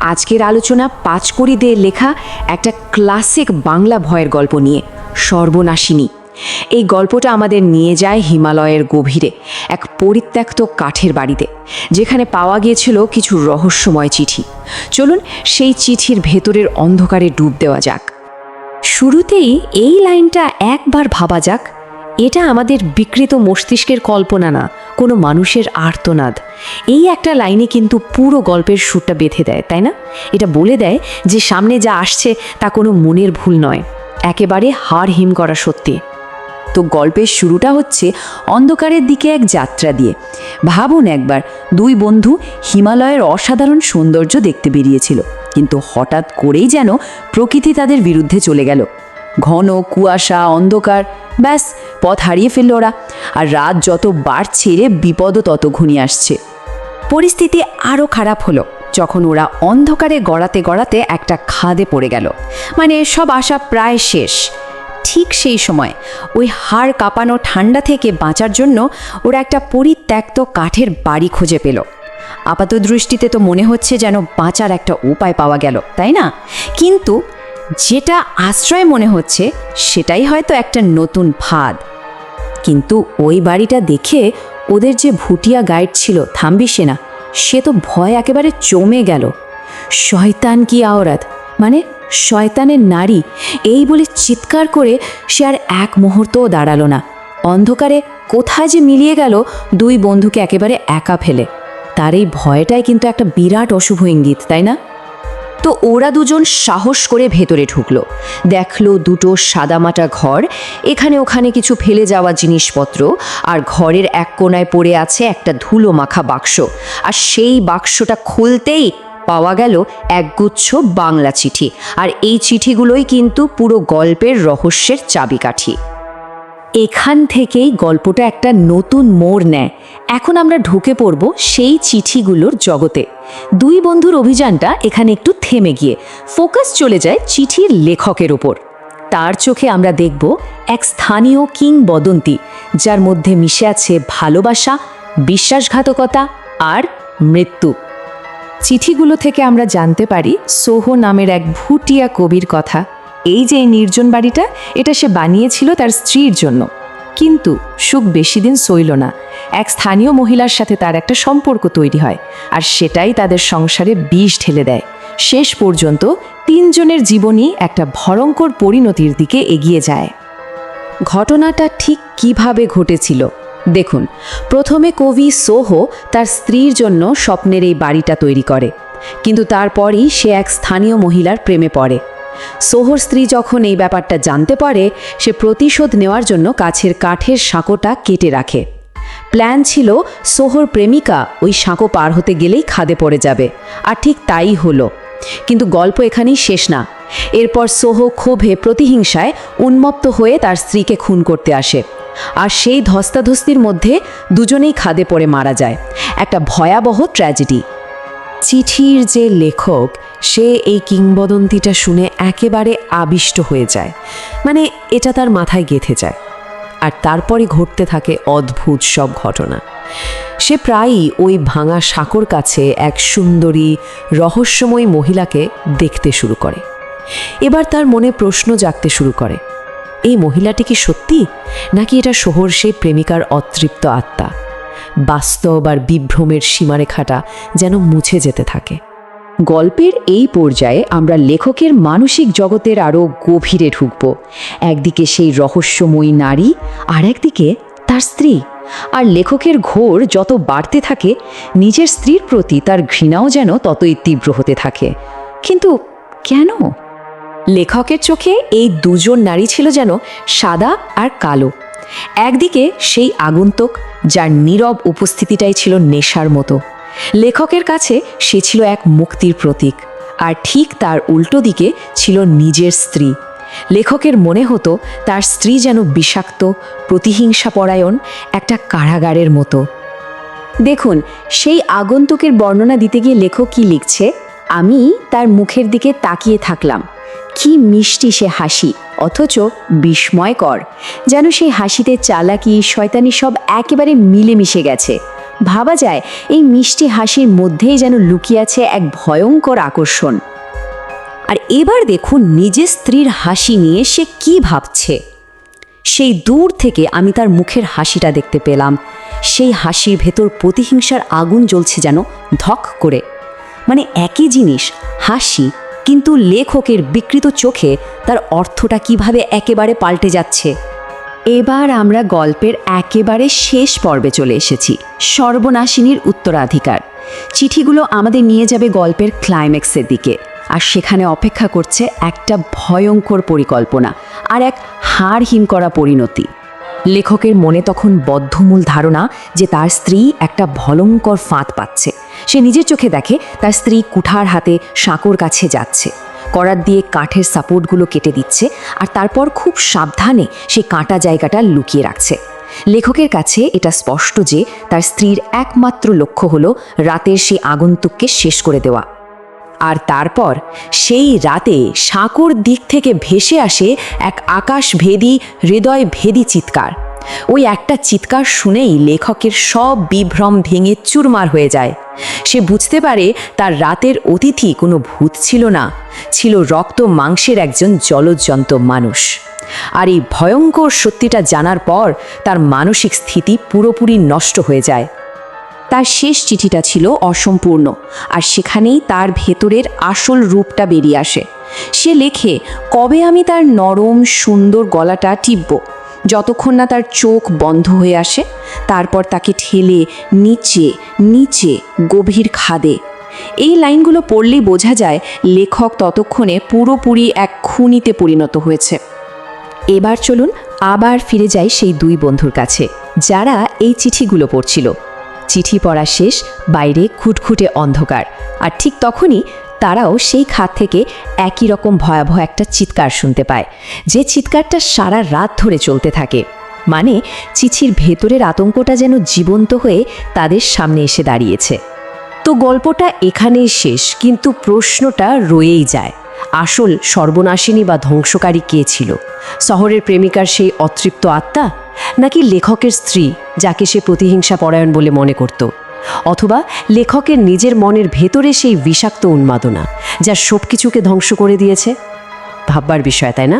আজকের আলোচনা পাঁচকড়ি দে লেখা একটা ক্লাসিক বাংলা ভয়ের গল্প নিয়ে, সর্বনাশিনী। এই গল্পটা আমাদের নিয়ে যায় হিমালয়ের গভীরে এক পরিত্যক্ত কাঠের বাড়িতে, যেখানে পাওয়া গিয়েছিল কিছু রহস্যময় চিঠি। চলুন সেই চিঠির ভেতরের অন্ধকারে ডুব দেওয়া যাক। শুরুতেই এই লাইনটা একবার ভাবা যাক। এটা আমাদের বিকৃত মস্তিষ্কের কল্পনা না, কোনো মানুষের আর্তনাদ। এই একটা লাইনে কিন্তু পুরো গল্পের সুরটা বেঁধে দেয়, তাই না? এটা বলে দেয় যে সামনে যা আসছে তা কোনো মনের ভুল নয়, একেবারে হাড় হিম করা সত্যি। তো গল্পের শুরুটা হচ্ছে অন্ধকারের দিকে এক যাত্রা দিয়ে। ভাবুন একবার, দুই বন্ধু হিমালয়ের অসাধারণ সৌন্দর্য দেখতে বেরিয়েছিল, কিন্তু হঠাৎ করেই যেন প্রকৃতি তাদের বিরুদ্ধে চলে গেল। ঘন কুয়াশা, অন্ধকার, ব্যাস পথ হারিয়ে ফেলল ওরা। আর রাত যত বাড়ছে বিপদও তত ঘনিয়ে আসছে। পরিস্থিতি আরও খারাপ হলো যখন ওরা অন্ধকারে গড়াতে গড়াতে একটা খাদে পড়ে গেল। মানে সব আশা প্রায় শেষ। ঠিক সেই সময় ওই হাড় কাঁপানো ঠান্ডা থেকে বাঁচার জন্য ওরা একটা পরিত্যক্ত কাঠের বাড়ি খুঁজে পেল। আপাত দৃষ্টিতে তো মনে হচ্ছে যেন বাঁচার একটা উপায় পাওয়া গেল, তাই না? কিন্তু যেটা আশ্রয় মনে হচ্ছে সেটাই হয়তো একটা নতুন ফাঁদ। কিন্তু ওই বাড়িটা দেখে ওদের যে ভুটিয়া গাইড ছিল থাম্বি সেনা, সে তো ভয় একেবারে জমে গেল। শয়তান কি আওরাত, মানে শয়তানের নারী, এই বলে চিৎকার করে সে আর এক মুহূর্তও দাঁড়ালো না। অন্ধকারে কোথায় যে মিলিয়ে গেল দুই বন্ধুকে একেবারে একা ফেলে। তার এই ভয়টাই কিন্তু একটা বিরাট অশুভ ইঙ্গিত, তাই না? তো ওরা দুজন সাহস করে ভেতরে ঢুকলো। দেখলো দুটো সাদামাটা ঘর, এখানে ওখানে কিছু ফেলে যাওয়া জিনিসপত্র, আর ঘরের এক কোণায় পড়ে আছে একটা ধুলো মাখা বাক্স। আর সেই বাক্সটা খুলতেই পাওয়া গেল একগুচ্ছ বাংলা চিঠি। আর এই চিঠিগুলোই কিন্তু পুরো গল্পের রহস্যের চাবিকাঠি। এখান থেকেই গল্পটা একটা নতুন মোড় নেয়। এখন আমরা ঢুকে পড়ব সেই চিঠিগুলোর জগতে। দুই বন্ধুর অভিযানটা এখানে একটু থেমে গিয়ে ফোকাস চলে যায় চিঠির লেখকের ওপর। তার চোখে আমরা দেখব এক স্থানীয় কিংবদন্তি, যার মধ্যে মিশে আছে ভালোবাসা, বিশ্বাসঘাতকতা আর মৃত্যু। চিঠিগুলো থেকে আমরা জানতে পারি সোহো নামের এক ভুটিয়া কবির কথা। এই যে এই নির্জন বাড়িটা, এটা সে বানিয়েছিল তার স্ত্রীর জন্য। কিন্তু সুখ বেশি দিন সইল না। এক স্থানীয় মহিলার সাথে তার একটা সম্পর্ক তৈরি হয়, আর সেটাই তাদের সংসারে বিষ ঢেলে দেয়। শেষ পর্যন্ত তিনজনের জীবনই একটা ভয়ঙ্কর পরিণতির দিকে এগিয়ে যায়। ঘটনাটা ঠিক কিভাবে ঘটেছিল দেখুন। প্রথমে কবি সোহো তার স্ত্রীর জন্য স্বপ্নের এই বাড়িটা তৈরি করে, কিন্তু তারপরই সে এক স্থানীয় মহিলার প্রেমে পড়ে। সোহর স্ত্রী যখন এই ব্যাপারটা জানতে পারে, সে প্রতিশোধ নেওয়ার জন্য কাছের কাঠের সাঁকোটা কেটে রাখে। প্ল্যান ছিল সোহর প্রেমিকা ওই সাঁকো পার হতে গেলেই খাদে পড়ে যাবে, আর ঠিক তাই হলো। কিন্তু গল্প এখানেই শেষ না। এরপর সোহো ক্ষোভে, প্রতিহিংসায় উন্মত্ত হয়ে তার স্ত্রীকে খুন করতে আসে, আর সেই ধস্তাধস্তির মধ্যে দুজনেই খাদে পড়ে মারা যায়। একটা ভয়াবহ ট্র্যাজেডি। চিঠির যে লেখক, সে এই কিংবদন্তিটা শুনে একেবারে আবিষ্ট হয়ে যায়। মানে এটা তার মাথায় গেঁথে যায়। আর তারপরই ঘটতে থাকে অদ্ভুত সব ঘটনা। সে প্রায়ই ওই ভাঙা সাঁকোর কাছে এক সুন্দরী, রহস্যময়ী মহিলাকে দেখতে শুরু করে। এবার তার মনে প্রশ্ন জাগতে শুরু করে, এই মহিলাটি কি সত্যি, নাকি এটা সোহর সেই প্রেমিকার অতৃপ্ত আত্মা? বাস্তব আর বিভ্রমের সীমারেখাটা যেন মুছে যেতে থাকে। গল্পের এই পর্যায়ে আমরা লেখকের মানসিক জগতের আরও গভীরে ঢুকব। একদিকে সেই রহস্যময়ী নারী, আর একদিকে তার স্ত্রী। আর লেখকের ঘোর যত বাড়তে থাকে, নিজের স্ত্রীর প্রতি তার ঘৃণাও যেন ততই তীব্র হতে থাকে। কিন্তু কেন? লেখকের চোখে এই দুজন নারী ছিল যেন সাদা আর কালো। একদিকে সেই আগন্তুক, যার নীরব উপস্থিতিটাই ছিল নেশার মতো। লেখকের কাছে সে ছিল এক মুক্তির প্রতীক। আর ঠিক তার উল্টো দিকে ছিল নিজের স্ত্রী। লেখকের মনে হতো তার স্ত্রী যেন বিষাক্ত, প্রতিহিংসাপরায়ণ একটা কারাগারের মতো। দেখুন, সেই আগন্তুকের বর্ণনা দিতে গিয়ে লেখক কি লিখছে, আমি তার মুখের দিকে তাকিয়ে থাকলাম। কি মিষ্টি সে হাসি, অথচ বিস্ময়কর। যেন সেই হাসিতে চালাকি, শয়তানি সব একেবারে মিলেমিশে গেছে। ভাবা যায় এই মিষ্টি হাসির মধ্যেই যেন লুকিয়ে আছে এক ভয়ঙ্কর আকর্ষণ। আর এবার দেখুন নিজের স্ত্রীর হাসি নিয়ে সে কি ভাবছে। সেই দূর থেকে আমি তার মুখের হাসিটা দেখতে পেলাম। সেই হাসির ভেতর প্রতিহিংসার আগুন জ্বলছে যেন ধক করে। মানে একই জিনিস হাসি, কিন্তু লেখকের বিকৃত চোখে তার অর্থটা কিভাবে একেবারে পাল্টে যাচ্ছে। এবার আমরা গল্পের একেবারে শেষ পর্বে চলে এসেছি, সর্বনাশিনীর উত্তরাধিকার। চিঠিগুলো আমাদের নিয়ে যাবে গল্পের ক্লাইম্যাক্সের দিকে, আর সেখানে অপেক্ষা করছে একটা ভয়ঙ্কর পরিকল্পনা আর এক হাড় হিম করা পরিণতি। লেখকের মনে তখন বদ্ধমূল ধারণা যে তার স্ত্রী একটা ভয়ঙ্কর ফাঁদ পাচ্ছে। সে নিজের চোখে দেখে তার স্ত্রী কুঠার হাতে সাঁকোর কাছে যাচ্ছে, করাত দিয়ে কাঠের সাপোর্টগুলো কেটে দিচ্ছে, আর তারপর খুব সাবধানে সেই কাঁটা জায়গাটা লুকিয়ে রাখছে। লেখকের কাছে এটা স্পষ্ট যে তার স্ত্রীর একমাত্র লক্ষ্য হলো রাতের সেই আগন্তুককে শেষ করে দেওয়া। আর তারপর সেই রাতে সাঁকোর দিক থেকে ভেসে আসে এক আকাশভেদী হৃদয়ভেদী চিৎকার। ওই একটা চিৎকার শুনেই লেখকের সব বিভ্রম ভেঙে চুরমার হয়ে যায়। সে বুঝতে পারে তার রাতের অতিথি কোনো ভূত ছিল না, ছিল রক্ত মাংসের একজন জলজ্জন্ত মানুষ। আর এই ভয়ঙ্কর সত্যিটা জানার পর তার মানসিক স্থিতি পুরোপুরি নষ্ট হয়ে যায়। তার শেষ চিঠিটা ছিল অসম্পূর্ণ, আর সেখানেই তার ভেতরের আসল রূপটা বেরিয়ে আসে। সে লেখে, কবে আমি তার নরম সুন্দর গলাটা টিপব, যতক্ষণ না তার চোখ বন্ধ হয়ে আসে, তারপর তাকে ঠেলে নিচে নিচে গভীর খাদে। এই লাইনগুলো পড়লেই বোঝা যায় লেখক ততক্ষণে পুরোপুরি এক খুনিতে পরিণত হয়েছে। এবার চলুন আবার ফিরে যাই সেই দুই বন্ধুর কাছে যারা এই চিঠিগুলো পড়ছিল। চিঠি পড়া শেষ, বাইরে খুটখুটে অন্ধকার, আর ঠিক তখনই তারাও সেই খাত থেকে একই রকম ভয়াবহ একটা চিৎকার শুনতে পায়, যে চিৎকারটা সারা রাত ধরে চলতে থাকে। মানে চিঠির ভেতরের আতঙ্কটা যেন জীবন্ত হয়ে তাদের সামনে এসে দাঁড়িয়েছে। তো গল্পটা এখানেই শেষ, কিন্তু প্রশ্নটা রয়েই যায়, আসল সর্বনাশিনী বা ধ্বংসকারী কে ছিল? শহরের প্রেমিকার সেই অতৃপ্ত আত্মা, নাকি লেখকের স্ত্রী যাকে সে প্রতিহিংসা পরায়ণ বলে মনে করত? অথবা লেখকের নিজের মনের ভেতরে সেই বিষাক্ত উন্মাদনা যা সব কিছুকে ধ্বংস করে দিয়েছে? ভাববার বিষয়, তাই না?